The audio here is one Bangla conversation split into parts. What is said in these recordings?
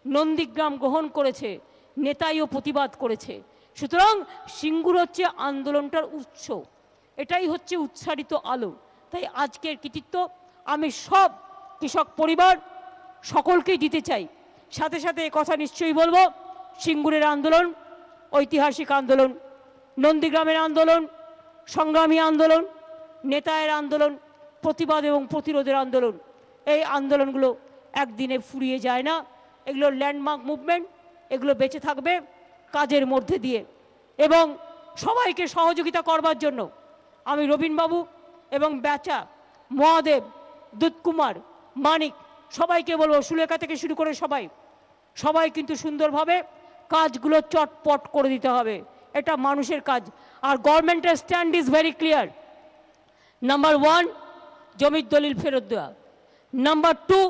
নন্দীগ্রাম গ্রহণ করেছে, নেতাইও প্রতিবাদ করেছে। সুতরাং সিঙ্গুর হচ্ছে আন্দোলনটার উৎস, এটাই হচ্ছে উৎসারিত আলো। তাই আজকের কৃতিত্ব আমি সব কৃষক পরিবার সকলকেই দিতে চাই। সাথে সাথে কথা নিশ্চয়ই বলবো, সিঙ্গুরের আন্দোলন ঐতিহাসিক আন্দোলন, নন্দীগ্রামের আন্দোলন সংগ্রামী আন্দোলন, নেতায়ের আন্দোলন, প্রতিবাদ এবং প্রতিরোধের আন্দোলন। এই আন্দোলনগুলো একদিনে ফুরিয়ে যায় না, এগুলো ল্যান্ডমার্ক মুভমেন্ট, এগুলো বেঁচে থাকবে কাজের মধ্যে দিয়ে। এবং সবাইকে সহযোগিতা করবার জন্য আমি রবীনবাবু এবং ব্যাচা, মহাদেব, দুধকুমার, মানিক সবাইকে বলবো, সুলেখা থেকে শুরু করে সবাই কিন্তু সুন্দরভাবে কাজগুলো চটপট করে দিতে হবে। এটা মানুষের কাজ। আর গভর্নমেন্টের stand is very clear. Number 1, জমির দলিল ফেরত দেওয়া। নাম্বার 2,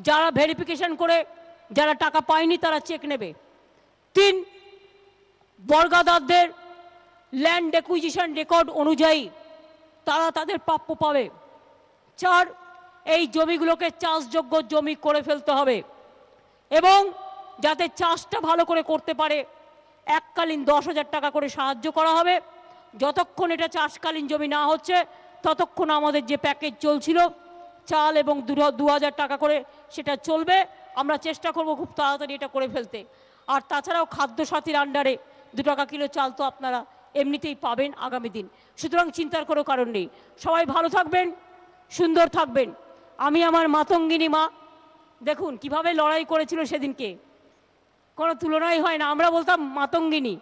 যারা ভেরিফিকেশন করে যারা টাকা পায়নি তারা চেক নেবে। 3, বর্গাদারদের ল্যান্ড অ্যাকুইজিশন রেকর্ড অনুযায়ী তারা তাদের প্রাপ্য পাবে। 4, এই জমিগুলোকে চাষযোগ্য জমি করে ফেলতে হবে এবং যাতে চাষটা ভালো করে করতে পারে এককালীন 10,000 টাকা করে সাহায্য করা হবে। যতক্ষণ এটা চাষকালীন জমি না হচ্ছে ততক্ষণ আমাদের যে প্যাকেজ চলছিল চাল এবং 2,000 টাকা করে সেটা চলবে। আমরা চেষ্টা করব খুব তাড়াতাড়ি এটা করে ফেলতে। আর তাছাড়াও খাদ্যসাথীর আন্ডারে 2 টাকা কিলো চাল তো আপনারা এমনিতেই পাবেন আগামী দিন। সুতরাং চিন্তার কোনো কারণ নেই। সবাই ভালো থাকবেন, সুন্দর থাকবেন। আমি আমার মাতঙ্গিনী মা দেখুন কিভাবে লড়াই করেছিল সেদিনকে, কোনো তুলনাই হয় না। আমরা বলতাম মাতঙ্গিনী,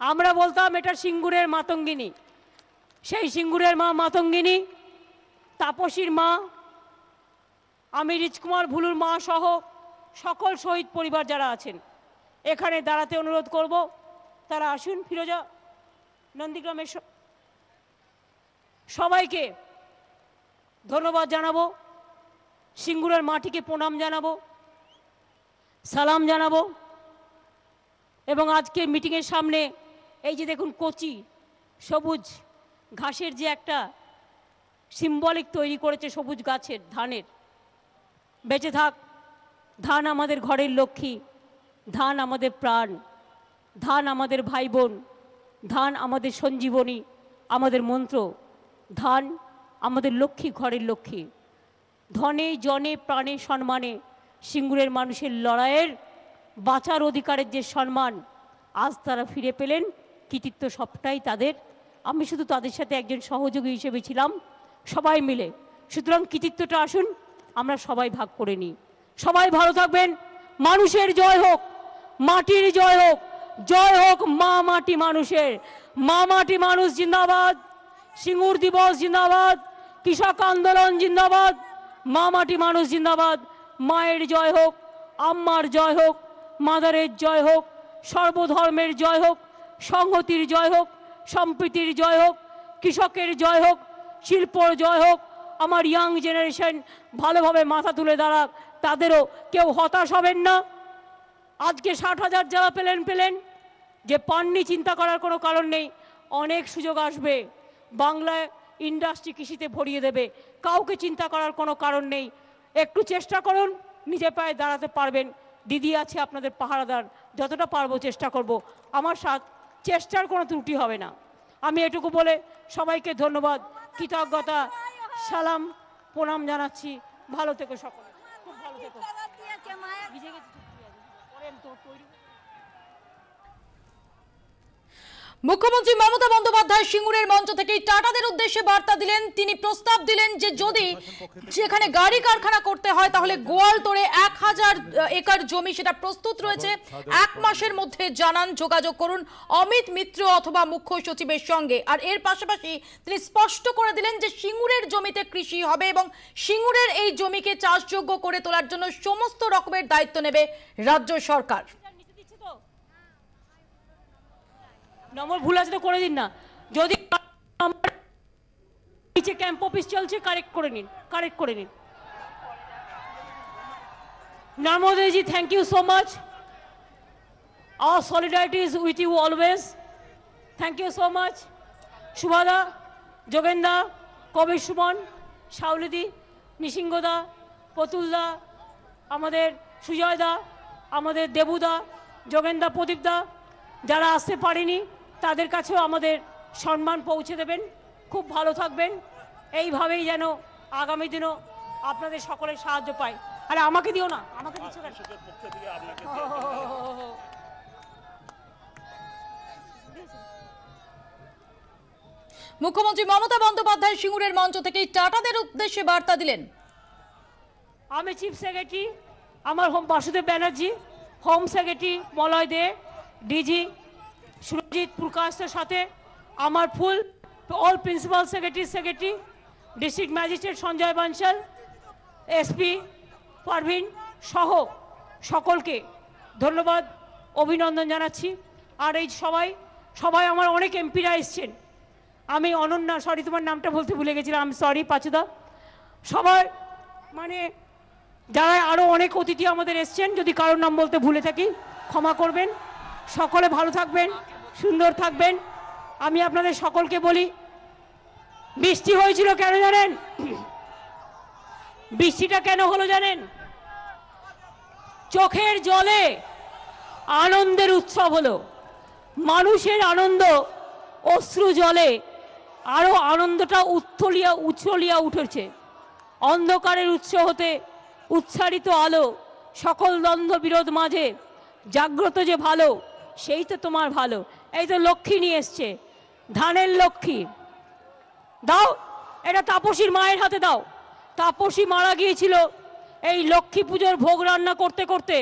আমরা বলতাম এটা সিঙ্গুরের মাতঙ্গিনী। সেই সিঙ্গুরের মা মাতঙ্গিনী, তাপসীর মা, আমি রিজকুমার ভুলুর মা সহ সকল শহীদ পরিবার যারা আছেন এখানে দাঁড়াতে অনুরোধ করব। তারা আসুন। ফিরোজা, নন্দীগ্রামের সবাইকে ধন্যবাদ জানাবো, সিঙ্গুরের মাটিকে প্রণাম জানাবো, সালাম জানাবো। এবং আজকে মিটিংয়ের সামনে এই যে দেখুন কচি সবুজ ঘাসের যে একটা সিম্বলিক তৈরি করেছে সবুজ গাছের, ধানের, বেঁচে থাক ধান, আমাদের ঘরের লক্ষ্মী, ধান আমাদের প্রাণ, ধান আমাদের ভাই বোন, ধান আমাদের সঞ্জীবনী, আমাদের মন্ত্র, ধান আমাদের লক্ষ্মী, ঘরের লক্ষ্মী। ধনে জনে প্রাণে সম্মানে সিঙ্গুরের মানুষের লড়াইয়ের বাঁচার অধিকারের যে সম্মান আজ তারা ফিরে পেলেন, কৃতিত্ব সবটাই তাদের। আমি শুধু তাদের সাথে একজন সহযোগী হিসেবে ছিলাম, সবাই মিলে। সুতরাং কৃতিত্বটা আসুন আমরা সবাই ভাগ করে নিই। সবাই ভালো থাকবেন। মানুষের জয় হোক, মাটির জয় হোক, জয় হোক মা মাটি মানুষের। মা মাটি মানুষ জিন্দাবাদ, সিঙ্গুর দিবস জিন্দাবাদ, কৃষক আন্দোলন জিন্দাবাদ, মা মাটি মানুষ জিন্দাবাদ। মায়ের জয় হোক, আম্মার জয় হোক, মাদারের জয় হোক, সর্বধর্মের জয় হোক, সংহতির জয় হোক, সম্প্রীতির জয় হোক, কৃষকের জয় হোক, শিল্পর জয় হোক। আমার ইয়াং জেনারেশন ভালোভাবে মাথা তুলে দাঁড়াক, তাদেরও কেউ হতাশ হবেন না। আজকে 60,000 যারা পেলেন, যে পাননি চিন্তা করার কোনো কারণ নেই, অনেক সুযোগ আসবে। বাংলায় ইন্ডাস্ট্রি কৃষিতে ভরিয়ে দেবে, কাউকে চিন্তা করার কোনো কারণ নেই। একটু চেষ্টা করুন, নিজে পায়ে দাঁড়াতে পারবেন। দিদি আছে আপনাদের পাহারাদার, যতটা পারবো চেষ্টা করব। আমার সাথে চেষ্টার কোনো ত্রুটি হবে না। আমি এটুকু বলে সবাইকে ধন্যবাদ, কৃতজ্ঞতা, সালাম, প্রণাম জানাচ্ছি। ভালো থেকো সকলে, খুব ভালো থেকো। মুখ্যমন্ত্রী মমতা বন্দ্যোপাধ্যায় সিঙ্গুরের মঞ্চ থেকে টাটাদের উদ্দেশ্যে বার্তা দিলেন। তিনি প্রস্তাব দিলেন যে যদি যেখানে গাড়ি কারখানা করতে হয় তাহলে গোয়ালতোড়ে 1000 একর জমি সেটা প্রস্তুত রয়েছে, 1 মাসের মধ্যে জানান, যোগাযোগ করুন অমিত মিত্র অথবা মুখ্য সচিবের সঙ্গে। আর এর পাশাপাশি তিনি স্পষ্ট করে দিলেন যে সিঙ্গুরের জমিতে কৃষি হবে এবং সিঙ্গুরের এই জমিকে চাষযোগ্য করে তোলার জন্য সমস্ত রকমের দায়িত্ব নেবে রাজ্য সরকার। নম্বর ভুল আছে তো করে দিন না। যদি নিচে ক্যাম্প অফিস চলছে, কারেক্ট করে নিন। নর্মদেজি, thank you so much. Our solidarity is with you always. Thank you so much. সুভাদা, যোগেন্দা, কবির সুমন, শাউলিদি, নিসিংহদা, পতুলদা, আমাদের সুজয়দা, আমাদের দেবুদা, যোগেন্দা, প্রদীপদা যারা আসতে পারেনি তাদের কাছেও আমাদের সম্মান পৌঁছে দেবেন। খুব ভালো থাকবেন, এইভাবেই যেন আগামী দিনও আপনাদের সকলের সাহায্য পাই। আরে আমাকে দিও না, আমাকে দিচ্ছ কেন? মুখ্যমন্ত্রী মমতা বন্দ্যোপাধ্যায় সিঙ্গুরের মঞ্চ থেকে টাটাদের উদ্দেশ্যে বার্তা দিলেন। আমি চিফ সেক্রেটারি, আমার home Basudeb Banerjee, home secretary Malay Dey, DG Surajit প্রকাশের সাথে আমার full all principal secretary, district magistrate Sanjay Bansal, SP Parvin সহ সকলকে ধন্যবাদ, অভিনন্দন জানাচ্ছি। আর এই সবাই আমার অনেক এমপিরা এসছেন। আমি অনন্যা, সরি তোমার নামটা বলতে ভুলে গেছিলাম, আমি সরি পাচুদা। সবাই মানে যারা আরও অনেক অতিথি আমাদের এসছেন, যদি কারোর নাম বলতে ভুলে থাকি ক্ষমা করবেন। সকলে ভালো থাকবেন, সুন্দর থাকবেন। আমি আপনাদের সকলকে বলি, বৃষ্টি হয়েছিল কেন জানেন? বৃষ্টিটা কেন হলো জানেন? চোখের জলে আনন্দের উৎসব হলো। মানুষের আনন্দ অশ্রু জলে আরো আনন্দটা উচ্ছলিয়া উঠেছে। অন্ধকারের উৎস হতে উচ্ছারিত আলো, সকল দ্বন্দ্ব বিরোধ মাঝে জাগ্রত যে ভালো, সেই তো তোমার ভালো। এই তো লক্ষ্মী নিয়ে এসছে, ধানের লক্ষ্মী। দাও, এটা তাপসীর মায়ের হাতে দাও। তাপসী মারা গিয়েছিল এই লক্ষ্মী পুজোর ভোগ রান্না করতে করতে।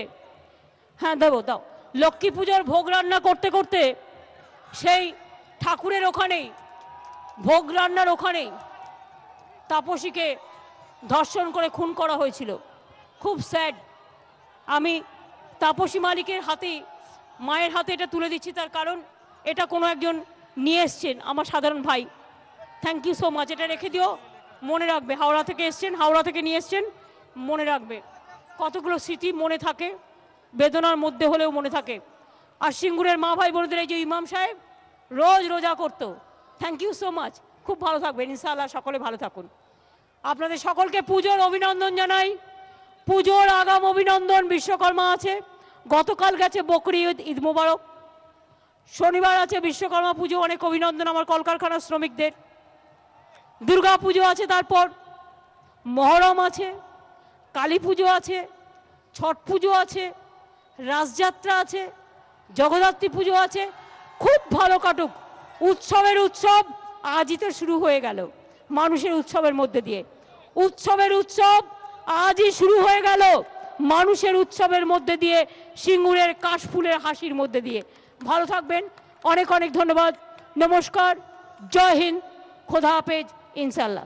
হ্যাঁ দেবো, দাও। লক্ষ্মী পুজোর ভোগ রান্না করতে করতে সেই ঠাকুরের ওখানেই, ভোগ রান্নার ওখানেই তাপসীকে ধর্ষণ করে খুন করা হয়েছিল। খুব স্যাড। আমি তাপসী মালিকের হাতেই, মায়ের হাতে এটা তুলে দিচ্ছি, তার কারণ এটা কোনো একজন নিয়ে এসছেন, আমার সাধারণ ভাই। Thank you so much. এটা রেখে দিও, মনে রাখবে। হাওড়া থেকে এসছেন, হাওড়া থেকে নিয়ে এসছেন, মনে রাখবে। কতগুলো স্মৃতি মনে থাকে, বেদনার মধ্যে হলেও মনে থাকে। আর সিঙ্গুরের মা ভাই বোনদের এই যে ইমাম সাহেব রোজ রোজা করতো, থ্যাংক ইউ সো মাচ। খুব ভালো থাকবেন ইনশাআল্লাহ, সকলে ভালো থাকুন। আপনাদের সকলকে পুজোর অভিনন্দন জানাই। পুজোর আগাম অভিনন্দন। বিশ্বকর্মা আছে, গতকাল গেছে বকরি ঈদ, ঈদ মোবারক। শনিবার আছে বিশ্বকর্মা পুজো, অনেক অভিনন্দন আমার কলকারখানার শ্রমিকদের। দুর্গা পুজো আছে, তারপর মহরম আছে, কালী পুজো আছে, ছট পুজো আছে, রাসযাত্রা আছে, জগদ্ধাত্রী পুজো আছে। খুব ভালো কাটুক। উৎসবের উৎসব আজই তো শুরু হয়ে গেল, মানুষের উৎসবের মধ্যে দিয়ে। উৎসবের উৎসব আজই শুরু হয়ে গেল, মানুষের উৎসবের মধ্যে দিয়ে, সিঙ্গুরের কাশফুলের হাসির মধ্যে দিয়ে। ভালো থাকবেন, অনেক অনেক ধন্যবাদ। নমস্কার, জয় হিন্দ, খোদা হাফেজ, ইনশাল্লাহ।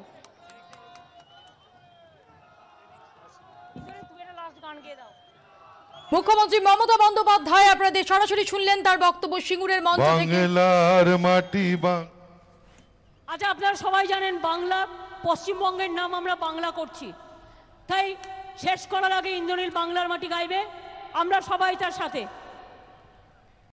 মুখ্যমন্ত্রী মমতা বন্দ্যোপাধ্যায়, আপনাদের সরাসরি শুনলেন তার বক্তব্য সিঙ্গুরের মঞ্চ থেকে। বাংলার মাটি। আচ্ছা, আপনারা সবাই জানেন বাংলা, পশ্চিমবঙ্গের নাম আমরা বাংলা করছি, তাই শেষ করার আগে ইন্দ্রনীল বাংলার মাটি গাইবে, আমরা সবাই তার সাথে।